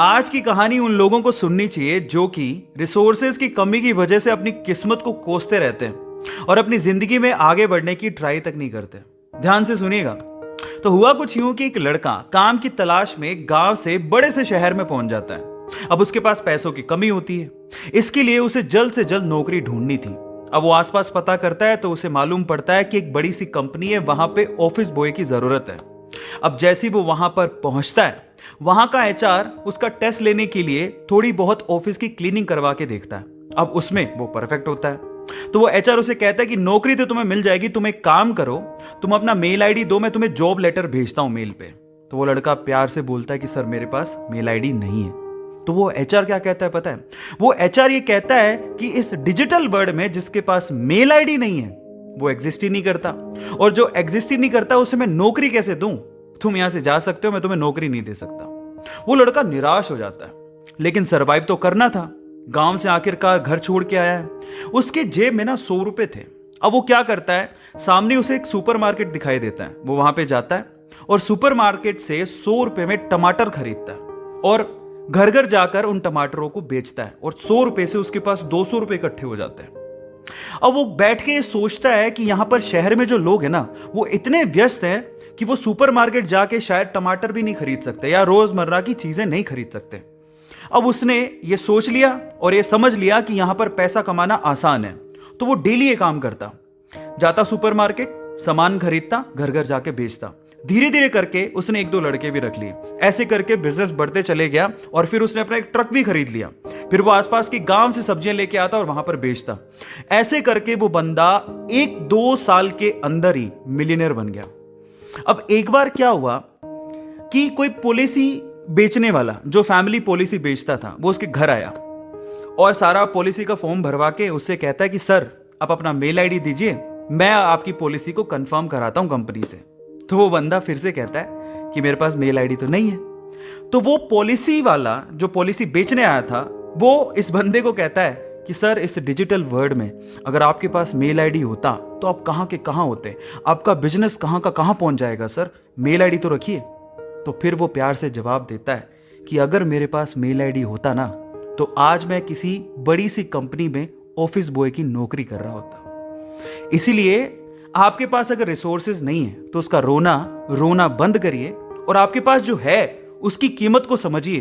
आज की कहानी उन लोगों को सुननी चाहिए जो कि रिसोर्सेज की कमी की वजह से अपनी किस्मत को कोसते रहते हैं और अपनी जिंदगी में आगे बढ़ने की ट्राई तक नहीं करते। ध्यान से सुनिएगा। तो हुआ कुछ यूं कि एक लड़का काम की तलाश में गांव से बड़े से शहर में पहुंच जाता है। अब उसके पास पैसों की कमी होती है, इसके लिए उसे जल्द से जल्द नौकरी ढूंढनी थी। अब वो आसपास पता करता है तो उसे मालूम पड़ता है कि एक बड़ी सी कंपनी है, वहां पे ऑफिस बॉय की जरूरत है। अब जैसे ही वो वहां पर पहुंचता है, वहां का एचआर उसका टेस्ट लेने के लिए थोड़ी बहुत ऑफिस की क्लीनिंग करवा के देखता है। अब उसमें वो परफेक्ट होता है तो वो एचआर उसे कहता है कि नौकरी तो तुम्हें मिल जाएगी, तुम एक काम करो, तुम अपना मेल आईडी दो, मैं तुम्हें जॉब लेटर भेजता हूं मेल पे। तो वो लड़का प्यार से बोलता है कि सर मेरे पास मेल आईडी नहीं है। तो वो एचआर क्या कहता है पता है? वो एचआर ये कहता है कि इस डिजिटल वर्ल्ड में जिसके पास मेल आईडी नहीं है वो एग्जिस्ट ही नहीं करता, और जो एग्जिस्ट ही नहीं करता उसे मैं नौकरी कैसे दूं? तुम यहां से जा सकते हो, मैं तुम्हें नौकरी नहीं दे सकता। वो लड़का निराश हो जाता है, लेकिन सरवाइव तो करना था। गांव से आखिरकार घर छोड़ के आया है, उसके जेब में ना 100 रुपए थे। अब वो क्या करता है, सामने उसे एक सुपरमार्केट दिखाई देता है, वो वहां पे जाता है और सुपरमार्केट से 100 रुपए में टमाटर खरीदता है और घर घर जाकर उन टमाटरों को बेचता है, और 100 रुपए से उसके पास 200 रुपए इकट्ठे हो जाते हैं। अब वो बैठ के सोचता है कि यहां पर शहर में जो लोग हैं ना, वो इतने व्यस्त हैं कि वो सुपरमार्केट जाके शायद टमाटर भी नहीं खरीद सकते या रोजमर्रा की चीजें नहीं खरीद सकते। अब उसने ये सोच लिया और ये समझ लिया कि यहां पर पैसा कमाना आसान है, तो वो डेली ये काम करता, जाता सुपरमार्केट, सामान खरीदता, घर घर जाके बेचता। धीरे धीरे करके उसने 1-2 लड़के भी रख लिए। ऐसे करके बिजनेस बढ़ते चले गया और फिर उसने अपना एक ट्रक भी खरीद लिया। फिर वो आसपास के गांव से सब्जियां लेके आता और वहां पर बेचता। ऐसे करके वो बंदा 1-2 साल के अंदर ही मिलियनर बन गया। अब एक बार क्या हुआ कि कोई पॉलिसी बेचने वाला, जो फैमिली पॉलिसी बेचता था, वो उसके घर आया और सारा पॉलिसी का फॉर्म भरवा के उससे कहता है कि सर आप अपना मेल आईडी दीजिए, मैं आपकी पॉलिसी को कंफर्म कराता हूं कंपनी से। तो वो बंदा फिर से कहता है कि मेरे पास मेल आईडी तो नहीं है। तो वो पॉलिसी वाला जो पॉलिसी बेचने आया था, वो इस बंदे को कहता है कि सर इस डिजिटल वर्ल्ड में अगर आपके पास मेल आईडी होता तो आप कहां के कहां होते, आपका बिजनेस कहां का कहां पहुंच जाएगा, सर मेल आईडी तो रखिए। तो फिर वो प्यार से जवाब देता है कि अगर मेरे पास मेल आईडी होता ना, तो आज मैं किसी बड़ी सी कंपनी में ऑफिस बॉय की नौकरी कर रहा होता। इसीलिए आपके पास अगर रिसोर्सेज नहीं है तो उसका रोना रोना बंद करिए और आपके पास जो है उसकी कीमत को समझिए।